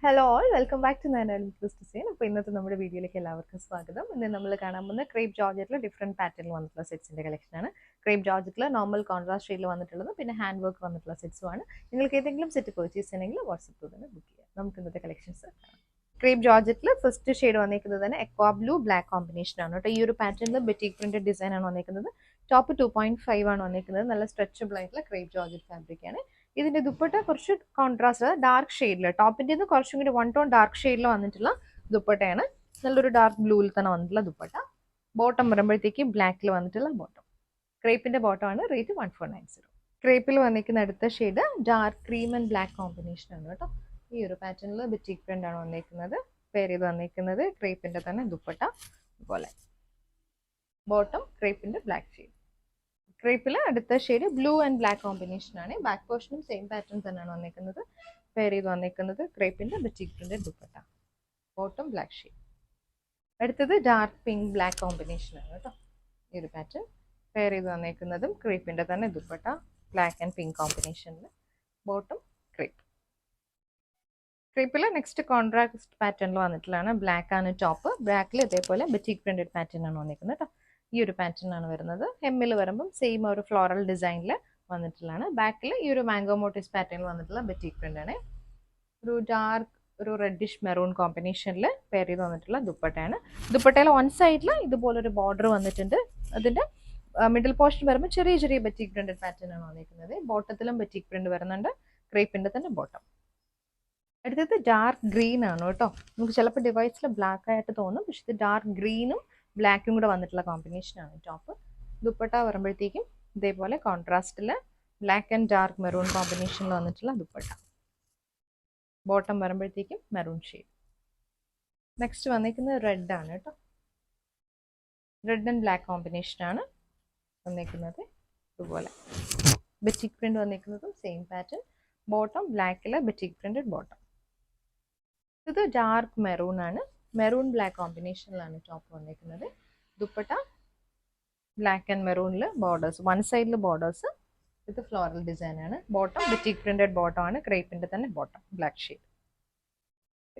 Hello all, welcome back to design. അപ്പോൾ ഇന്നത്തെ നമ്മുടെ വീഡിയോയിലേക്ക് എല്ലാവർക്കും സ്വാഗതം. ഇന്ന് നമ്മൾ കാണാൻ പോകുന്ന ക്രേപ്പ് ജോർജറ്റിൽ ഡിഫറെൻറ്റ് പാറ്റേണിൽ വന്നിട്ടുള്ള സെറ്റ്സിൻ്റെ കളക്ഷനാണ്. ക്രേപ്പ് ജോർജറ്റിൽ നോർമൽ കോൺട്രാസ്റ്റ് ഷെയ്ഡിൽ വന്നിട്ടുള്ളത്, പിന്നെ ഹാൻഡ് വർക്ക് വന്നിട്ടുള്ള സെറ്റ്സുമാണ്. നിങ്ങൾക്ക് ഏതെങ്കിലും സെറ്റ് പർച്ചേസ് ചെയ്യണമെങ്കിൽ വാട്സപ്പ് തന്നെ ബുക്ക് ചെയ്യാം. നമുക്ക് ഇന്നത്തെ കളക്ഷൻസ് കാണാം. ക്രേപ്പ് ജോർജറ്റിൽ ഫസ്റ്റ് ഷെയ്ഡ് വന്നിരിക്കുന്നത് തന്നെ എക്വാ ബ്ലൂ ബ്ലാക്ക് കോമ്പിനേഷൻ ആണ് കേട്ടോ. ഈ ഒരു പാറ്റേണിൽ ബെറ്റിക് പ്രിന്റഡ് ഡിസൈൻ ആണ് വന്നിരിക്കുന്നത്. ടോപ്പ് 2.5 ആണ് വന്നിരിക്കുന്നത്. നല്ല സ്ട്രെച്ചബിൾ ആയിട്ടുള്ള ക്രേപ്പ് ജോർജറ്റ് ഫാബ്രിക് ആണ്. ഇതിന്റെ ദുപ്പട്ട കുറച്ച് കോൺട്രാസ്റ്റ് ഡാർക്ക് ഷെയ്ഡിൽ, ടോപ്പിന്റെ കുറച്ചും കൂടി 1 ടോൺ ഡാർക്ക് ഷെയ്ഡിൽ വന്നിട്ടുള്ള ദുപ്പട്ടയാണ്. നല്ലൊരു ഡാർക്ക് ബ്ലൂവിൽ തന്നെ വന്നിട്ടുള്ള ദുപ്പട്ട. ബോട്ടം വരുമ്പോഴത്തേക്ക് ബ്ലാക്കിൽ വന്നിട്ടുള്ള ബോട്ടം. ക്രേപ്പിന്റെ ബോട്ടം ആണ്. റേറ്റ് 1490. ക്രേപ്പിൽ വന്നിരിക്കുന്ന അടുത്ത shade dark cream and black combination ആണ് കേട്ടോ. ഈ ഒരു പാറ്റേണിൽ ബെറ്റിക് പ്രിന്റ് ആണ് വന്നിരിക്കുന്നത്. പെയർ ചെയ്ത് വന്നിരിക്കുന്നത് ക്രേപ്പിന്റെ തന്നെ ദുപ്പട്ട പോലെ. ബോട്ടം ക്രേപ്പിന്റെ ബ്ലാക്ക് ഷെയ്ഡ്. ക്രേപ്പിൽ അടുത്ത shade blue and black combination ആണ്. ബാക്ക് പോർഷനും സെയിം പാറ്റേൺ തന്നെയാണ് വന്നിരിക്കുന്നത്. പെയർ ചെയ്ത് വന്നിരിക്കുന്നത് ക്രേപ്പിന്റെ batik printed dupatta. Bottom black shade. അടുത്തത് ഡാർക്ക് പിങ്ക് ബ്ലാക്ക് കോമ്പിനേഷൻ ആണ് കേട്ടോ. ഈ ഒരു പാറ്റേൺ പെയർ ചെയ്ത് വന്നിരിക്കുന്നതും ക്രേപ്പിന്റെ തന്നെ ദുപ്പട്ട, ബ്ലാക്ക് ആൻഡ് പിങ്ക് കോമ്പിനേഷനിൽ. Bottom crepe. ക്രേപ്പിൽ നെക്സ്റ്റ് കോൺട്രാസ്റ്റ് പാറ്റേണിൽ വന്നിട്ടുള്ളതാണ്. ബ്ലാക്ക് ആണ് ടോപ്പ്. ബ്ലാക്കിൽ ഇതേപോലെ ബെറ്റിക് പ്രിന്റഡ് പാറ്റേൺ ആണ് വന്നിരിക്കുന്നത് കേട്ടോ. ഈ ഒരു പാറ്റേൺ ആണ് വരുന്നത്. ഹെമ്മിൽ വരുമ്പം സെയിം ഒരു ഫ്ലോറൽ ഡിസൈനിൽ വന്നിട്ടുള്ളതാണ്. ബാക്കിൽ ഈ ഒരു മാംഗോ മോട്ടീവ്സ് പാറ്റേണിൽ വന്നിട്ടുള്ള ബെറ്റിക് പ്രിന്റ് ആണ്. ഒരു ഡാർക്ക് ഒരു റെഡിഷ് മെറൂൺ കോമ്പിനേഷനിൽ പെയർ ചെയ്ത് വന്നിട്ടുള്ള ദുപ്പട്ടയാണ്. ദുപ്പട്ടയിൽ വൺ സൈഡിൽ ഇതുപോലൊരു ബോർഡർ വന്നിട്ടുണ്ട്. അതിന്റെ മിഡിൽ പോർഷൻ വരുമ്പോൾ ചെറിയ ചെറിയ ബെറ്റിക് പ്രിന്റഡ് പാറ്റേൺ ആണ് വന്നിരിക്കുന്നത്. ബോട്ടത്തിലും ബെറ്റിക് പ്രിന്റ് വരുന്നുണ്ട്. ക്രേപ്പിന്റെ തന്നെ ബോട്ടം. അടുത്തത് ഡാർക്ക് ഗ്രീൻ ആണ് കേട്ടോ. നമുക്ക് ചിലപ്പോൾ ഡിവൈസിൽ ബ്ലാക്ക് ആയിട്ട് തോന്നും, പക്ഷെ ഇത് ഡാർക്ക് ഗ്രീനും ബ്ലാക്കും കൂടെ വന്നിട്ടുള്ള കോമ്പിനേഷൻ ആണ് ടോപ്പ്. ദുപ്പട്ട വരുമ്പോഴത്തേക്കും ഇതേപോലെ കോൺട്രാസ്റ്റിൽ ബ്ലാക്ക് ആൻഡ് ഡാർക്ക് മെറൂൺ കോമ്പിനേഷനിൽ വന്നിട്ടുള്ള ദുപ്പട്ട. ബോട്ടം വരുമ്പോഴത്തേക്കും മെറൂൺ ഷെയ്ഡ്. നെക്സ്റ്റ് വന്നിരിക്കുന്നത് റെഡ് ആണ് കേട്ടോ. റെഡ് ആൻഡ് ബ്ലാക്ക് കോമ്പിനേഷൻ ആണ് വന്നിരിക്കുന്നത്. ഇതുപോലെ ബെറ്റിക് പ്രിന്റ് വന്നിരിക്കുന്നതും സെയിം പാറ്റേൺ. ബോട്ടം ബ്ലാക്കിൽ ബെറ്റിക് പ്രിന്റഡ് ബോട്ടം. ഇത് ഡാർക്ക് മെറൂൺ ആണ്. മെറൂൺ ബ്ലാക്ക് കോമ്പിനേഷനിലാണ് ടോപ്പ് വന്നിരിക്കുന്നത്. ദുപ്പട്ട ബ്ലാക്ക് ആൻഡ് മെറൂണിൽ ബോർഡേഴ്സ്, വൺ സൈഡിൽ ബോർഡേഴ്സ്. ഇത് ഫ്ലോറൽ ഡിസൈൻ ആണ്. ബോട്ടം ബെറ്റിക് പ്രിന്റഡ് ബോട്ടം ആണ്. ക്രേപ്പിന്റെ തന്നെ bottom black shade.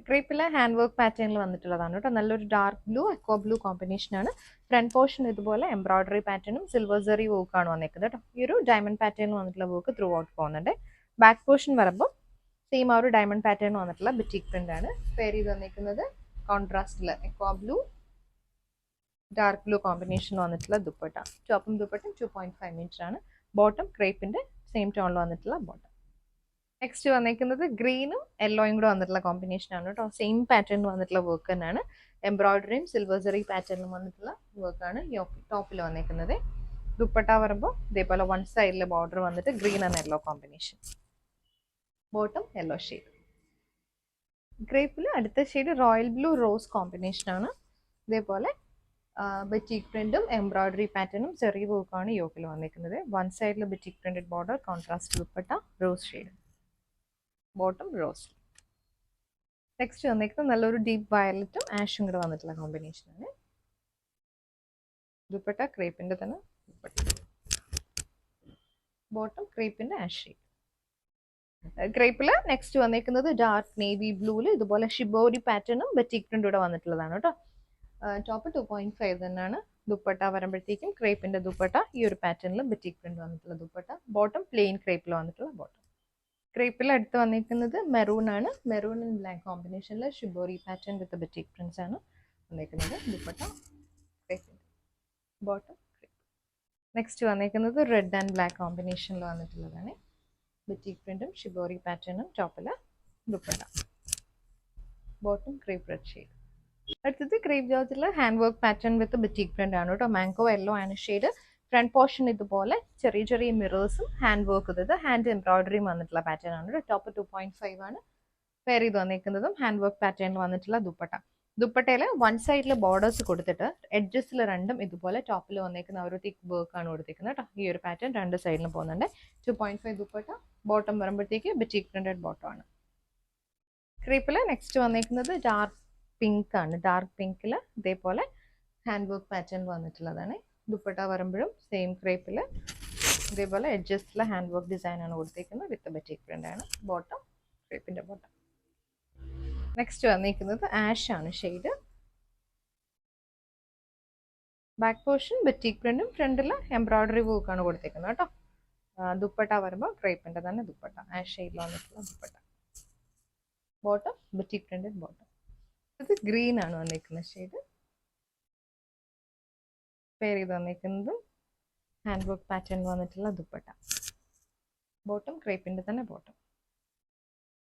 ക്രേപ്പിലെ hand work പാറ്റേണിൽ വന്നിട്ടുള്ളതാണ് കേട്ടോ. നല്ലൊരു dark blue aqua blue combination ആണ്. ഫ്രണ്ട് പോർഷൻ ഇതുപോലെ എംബ്രോയിഡറി പാറ്റേണും സിൽവർ സെറി വർക്ക് ആണ് വന്നിരിക്കുന്നത് കേട്ടോ. ഈ ഒരു ഡയമണ്ട് പാറ്റേണിൽ വന്നിട്ടുള്ള വർക്ക് ത്രൂ ഔട്ട് പോകുന്നുണ്ട്. ബാക്ക് പോർഷൻ വരുമ്പോൾ സെയിം ആ ഒരു ഡയമണ്ട് പാറ്റേൺ വന്നിട്ടുള്ള ബെറ്റിക് പ്രിന്റ് ആണ്. പെയർ ചെയ്ത് വന്നിരിക്കുന്നത് കോൺട്രാസ്റ്റിൽ aqua blue dark blue combination വന്നിട്ടുള്ള ദുപ്പട്ട. ടോപ്പും ദുപ്പട്ടും 2.5 മീറ്റർ ആണ്. ബോട്ടം ക്രേപ്പിന്റെ സെയിം ടോണിൽ വന്നിട്ടുള്ള ബോട്ടം. നെക്സ്റ്റ് വന്നിരിക്കുന്നത് ഗ്രീനും യെല്ലോയും കൂടെ വന്നിട്ടുള്ള കോമ്പിനേഷൻ ആണ് കേട്ടോ. സെയിം പാറ്റേണിൽ വന്നിട്ടുള്ള വർക്ക് തന്നെയാണ്. എംബ്രോയിഡറിയും സിൽവർ സെറി പാറ്റേണിലും വന്നിട്ടുള്ള വർക്കാണ് ടോപ്പിൽ വന്നിരിക്കുന്നത്. ദുപ്പട്ട വരുമ്പോൾ ഇതേപോലെ വൺ സൈഡിൽ ബോർഡർ വന്നിട്ട് green and yellow combination. Bottom yellow shade. ക്രേപ്പിൽ അടുത്ത shade royal blue rose combination ആണ്. ഇതേപോലെ ബെറ്റിക് പ്രിന്റും എംബ്രോയിഡറി പാറ്റേണും ചെറിയ വർക്കാണ് യോക്കിൽ വന്നിരിക്കുന്നത്. വൺ സൈഡിൽ batik printed border, contrast dupatta, rose shade. Bottom rose. Next വന്നിരിക്കുന്നത് നല്ലൊരു ഡീപ്പ് വയലറ്റും ആഷും കൂടെ വന്നിട്ടുള്ള കോമ്പിനേഷൻ ആണ്. ദുപ്പട്ട ക്രേപ്പിന്റെ തന്നെ ദുപ്പട്ട. ബോട്ടം ക്രേപ്പിന്റെ ആഷ് ഷെയ്ഡ്. ക്രേപ്പില് നെക്സ്റ്റ് വന്നിരിക്കുന്നത് ഡാർക്ക് നേവി ബ്ലൂല് ഇതുപോലെ ഷിബോരി പാറ്റേണും ബെറ്റിക് പ്രിന്റ് കൂടെ വന്നിട്ടുള്ളതാണ് കേട്ടോ. ടോപ്പ് 2.5 തന്നെയാണ്. ദുപ്പട്ട വരുമ്പോഴത്തേക്കും ക്രേപ്പിന്റെ ദുപ്പട്ട ഈ ഒരു പാറ്റേണിൽ ബെറ്റിക് പ്രിന്റ് വന്നിട്ടുള്ള ദുപ്പട്ട. ബോട്ടം പ്ലെയിൻ ക്രേപ്പിൽ വന്നിട്ടുള്ള ബോട്ടം. ക്രേപ്പിൽ അടുത്ത് വന്നിരിക്കുന്നത് മെറൂൺ ആണ്. മെറൂൺ ആൻഡ് ബ്ലാക്ക് കോമ്പിനേഷനിൽ shibori pattern with batik prints ആണ് വന്നിരിക്കുന്നത്. ദുപ്പട്ട ക്രേപ്പിന്റെ ബോട്ടം ക്രേപ്പ്. നെക്സ്റ്റ് വന്നിരിക്കുന്നത് റെഡ് ആൻഡ് ബ്ലാക്ക് കോമ്പിനേഷനിൽ വന്നിട്ടുള്ളതാണ്. ബെറ്റിക് പ്രിന്റും ഷിബോറി പാറ്റേണും ടോപ്പിൽ dupatta. Bottom crepe red shade. അടുത്തത് ക്രേപ്പ് ജോർജിൽ hand work pattern with batik print ആണ് കേട്ടോ. മാംഗോ യെല്ലോ ആണ് ഷെയ്ഡ്. ഫ്രണ്ട് പോർഷൻ ഇതുപോലെ ചെറിയ ചെറിയ മിറേഴ്സും ഹാൻഡ് വർക്ക് ചെയ്തത് ഹാൻഡ് എംബ്രോയിഡറിയും വന്നിട്ടുള്ള പാറ്റേൺ ആണ്. ടോപ്പ് 2.5 ആണ്. പെയർ ചെയ്ത് വന്നിരിക്കുന്നതും ഹാൻഡ് വർക്ക് പാറ്റേണിൽ വന്നിട്ടുള്ള ദുപ്പട്ട. ദുപ്പട്ടയിൽ വൺ സൈഡിൽ ബോർഡേഴ്സ് കൊടുത്തിട്ട് എഡ്ജസിൽ രണ്ടും ഇതുപോലെ ടോപ്പിൽ വന്നിരിക്കുന്ന ഒരു തിക്ക് വർക്ക് ആണ് കൊടുത്തിരിക്കുന്നത് കേട്ടോ. ഈ ഒരു പാറ്റേൺ രണ്ട് സൈഡിലും പോകുന്നുണ്ട്. 2.5 ദുപ്പട്ട. ബോട്ടം വരുമ്പോഴത്തേക്ക് ബെറ്റിക് പ്രിന്റഡ് ബോട്ടം ആണ്. ക്രീപ്പിൽ നെക്സ്റ്റ് വന്നിരിക്കുന്നത് ഡാർക്ക് പിങ്ക് ആണ്. ഡാർക്ക് പിങ്കിൽ ഇതേപോലെ ഹാൻഡ് വർക്ക് പാറ്റേൺ വന്നിട്ടുള്ളതാണ്. ദുപ്പട്ട വരുമ്പോഴും സെയിം ക്രേപ്പിൽ ഇതേപോലെ എഡ്ജസ്റ്റിലെ ഹാൻഡ് വർക്ക് ഡിസൈൻ ആണ് കൊടുത്തിരിക്കുന്നത് വിത്ത് ബെറ്റിക് പ്രിന്റ് ആണ്. ബോട്ടം ക്രേപ്പിന്റെ ബോട്ടം. നെക്സ്റ്റ് വന്നിരിക്കുന്നത് ആഷ് ആണ് ഷെയ്ഡ്. ബാക്ക് പോർഷൻ ബറ്റിക് പ്രിന്റും ഫ്രണ്ടിൽ എംബ്രോയിഡറി വർക്കാണ് കൊടുത്തേക്കുന്നത് കേട്ടോ. ദുപ്പട്ട വരുമ്പോൾ ക്രേപ്പിന്റെ തന്നെ ദുപ്പട്ട, ആഷ് ഷെയ്ഡിൽ വന്നിട്ടുള്ള dupatta. Bottom batik printed bottom. ഇത് ഗ്രീൻ ആണ് വന്നിരിക്കുന്നത് ഷെയ്ഡ്. പെയർ ചെയ്ത് വന്നിരിക്കുന്നതും ഹാൻഡ് വർക്ക് പാറ്റേൺ വന്നിട്ടുള്ള ദുപ്പട്ട. ബോട്ടം ക്രേപ്പിന്റെ തന്നെ ബോട്ടം.